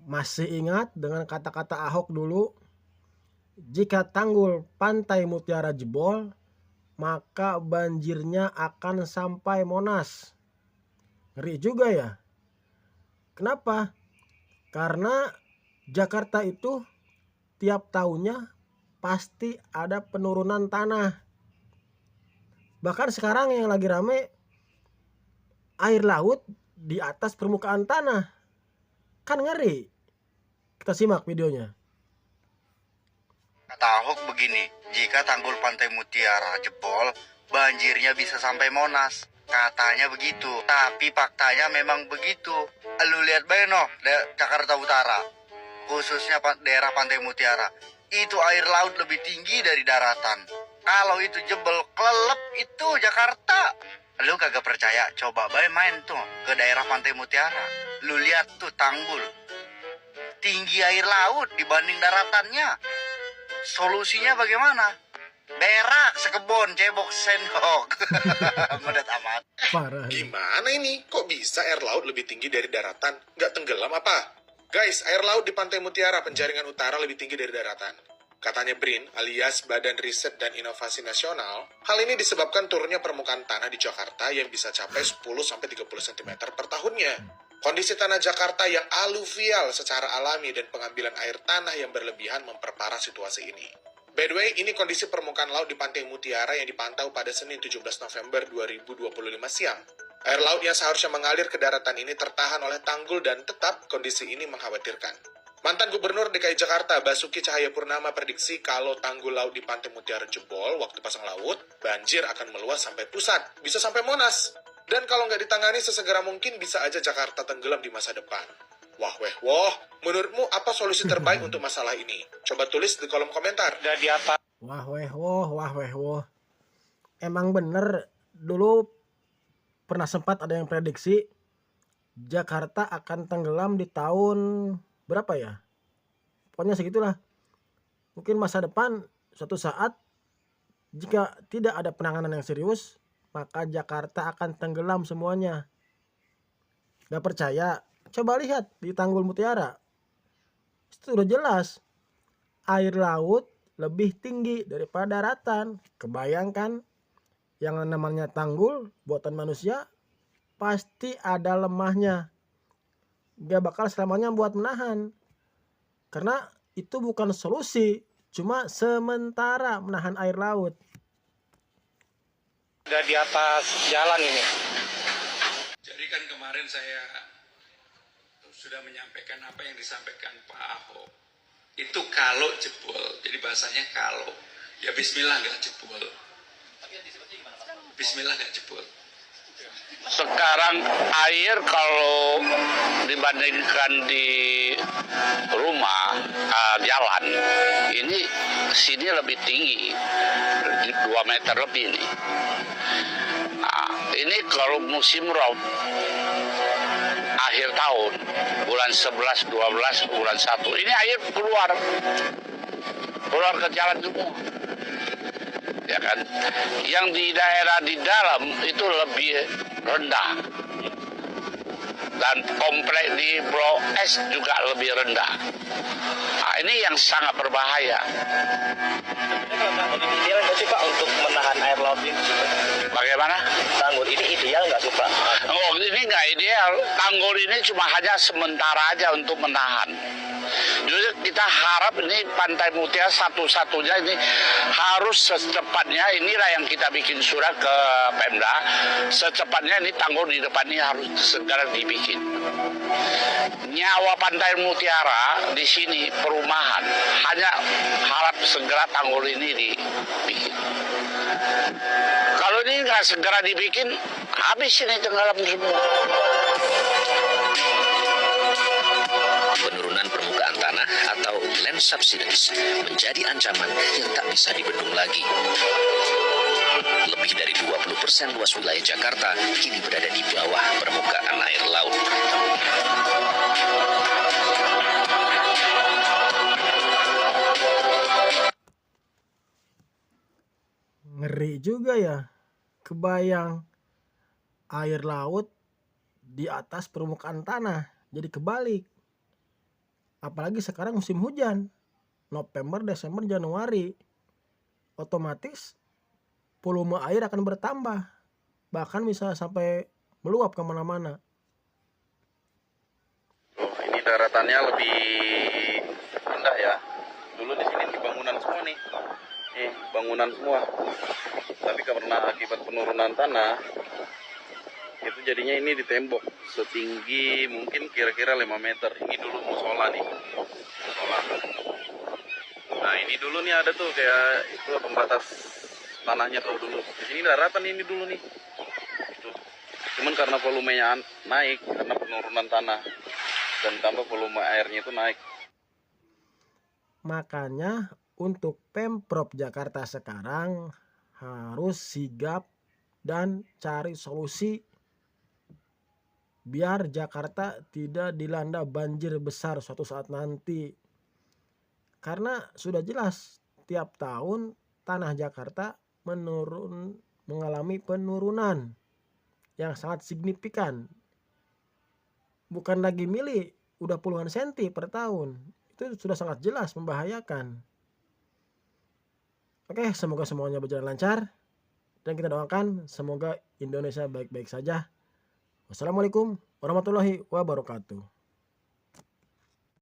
Masih ingat dengan kata-kata Ahok dulu? Jika tanggul Pantai Mutiara jebol, maka banjirnya akan sampai Monas. Ngeri juga ya. Kenapa? Karena Jakarta itu tiap tahunnya pasti ada penurunan tanah. Bahkan sekarang yang lagi rame, air laut di atas permukaan tanah. Kan ngeri. Kita simak videonya. Kata Ahok begini, jika tanggul Pantai Mutiara jebol, banjirnya bisa sampai Monas. Katanya begitu, tapi faktanya memang begitu. Lu lihat Beno, Jakarta Utara, khususnya daerah Pantai Mutiara, itu air laut lebih tinggi dari daratan. Kalau itu jebol, kelelep itu Jakarta. Lu kagak percaya, coba main tuh ke daerah Pantai Mutiara. Lu lihat tuh tanggul, tinggi air laut dibanding daratannya. Solusinya bagaimana? Berak sekebon, cebok sendok. Medet amat. Parah. Gimana ini? Kok bisa air laut lebih tinggi dari daratan? Nggak tenggelam apa? Guys, air laut di Pantai Mutiara penjaringan utara lebih tinggi dari daratan. Katanya BRIN alias Badan Riset dan Inovasi Nasional, hal ini disebabkan turunnya permukaan tanah di Jakarta yang bisa capai 10-30 cm per tahunnya. Kondisi tanah Jakarta yang aluvial secara alami dan pengambilan air tanah yang berlebihan memperparah situasi ini. By the way, ini kondisi permukaan laut di Pantai Mutiara yang dipantau pada Senin 17 November 2025 siang. Air laut yang seharusnya mengalir ke daratan ini tertahan oleh tanggul dan tetap kondisi ini mengkhawatirkan. Mantan Gubernur DKI Jakarta Basuki Cahayapurnama prediksi kalau tanggul laut di Pantai Mutiara jebol waktu pasang laut, banjir akan meluas sampai pusat, bisa sampai Monas. Dan kalau nggak ditangani sesegera mungkin bisa aja Jakarta tenggelam di masa depan. Wah, menurutmu apa solusi terbaik untuk masalah ini? Coba tulis di kolom komentar. Wah. Emang bener, dulu pernah sempat ada yang prediksi Jakarta akan tenggelam di tahun berapa ya? Pokoknya segitulah. Mungkin masa depan suatu saat jika tidak ada penanganan yang serius, maka Jakarta akan tenggelam semuanya. Gak percaya? Coba lihat di Tanggul Mutiara. Itu udah jelas. Air laut lebih tinggi daripada daratan. Kebayangkan yang namanya tanggul buatan manusia pasti ada lemahnya. Gak bakal selamanya buat menahan. Karena itu bukan solusi, cuma sementara menahan air laut. Udah di atas jalan ini. Jadi kan kemarin saya sudah menyampaikan apa yang disampaikan Pak Ahok. Itu kalau jebol, jadi bahasanya kalau. Ya bismillah nggak jebol. Bismillah nggak jebol. Sekarang air kalau dibandingkan di rumah jalan ini sini lebih tinggi 2 meter lebih nih. Nah, ini kalau musim rob akhir tahun bulan 11, 12, bulan 1 ini air keluar ke jalan semua. Ya kan, yang di daerah di dalam itu lebih rendah dan komplek di Blok S juga lebih rendah. Nah, ini yang sangat berbahaya. Ini ideal nggak sih Pak untuk menahan air laut ini? Bagaimana? Tanggul ini ideal nggak sih Pak? Oh, ini nggak ideal. Tanggul ini cuma hanya sementara aja untuk menahan. Jadi kita harap ini Pantai Mutiara satu-satunya ini harus secepatnya, inilah yang kita bikin surat ke Pemda, secepatnya ini tanggul di depan ini harus segera dibikin. Nyawa Pantai Mutiara di sini perumahan, hanya harap segera tanggul ini dibikin. Kalau ini nggak segera dibikin, habis ini tenggelam semua. Penurunan permukaan tanah atau land subsidence menjadi ancaman yang tak bisa dibendung lagi. Lebih dari 20% luas wilayah Jakarta kini berada di bawah permukaan air laut. Ngeri juga ya. Kebayang air laut di atas permukaan tanah. Jadi kebalik. Apalagi sekarang musim hujan, November, Desember, Januari, otomatis volume air akan bertambah, bahkan bisa sampai meluap kemana-mana. Oh, ini daratannya lebih rendah ya. Dulu di sini di bangunan semua nih. Bangunan semua. Tapi karena akibat penurunan tanah, itu jadinya ini ditembok setinggi mungkin kira-kira 5 meter. Ini dulu musola nih. Musola. Nah, ini dulu nih ada tuh kayak itu pembatas tanahnya tuh dulu. Di sini daratan ini dulu nih. Tuh. Cuman karena volumenya naik karena penurunan tanah dan tambah volume airnya itu naik. Makanya untuk Pemprov Jakarta sekarang harus sigap dan cari solusi biar Jakarta tidak dilanda banjir besar suatu saat nanti. Karena sudah jelas tiap tahun tanah Jakarta mengalami penurunan yang sangat signifikan. Bukan lagi mili, udah puluhan senti per tahun. Itu sudah sangat jelas membahayakan. Oke, semoga semuanya berjalan lancar. Dan kita doakan semoga Indonesia baik-baik saja. Wassalamualaikum warahmatullahi wabarakatuh.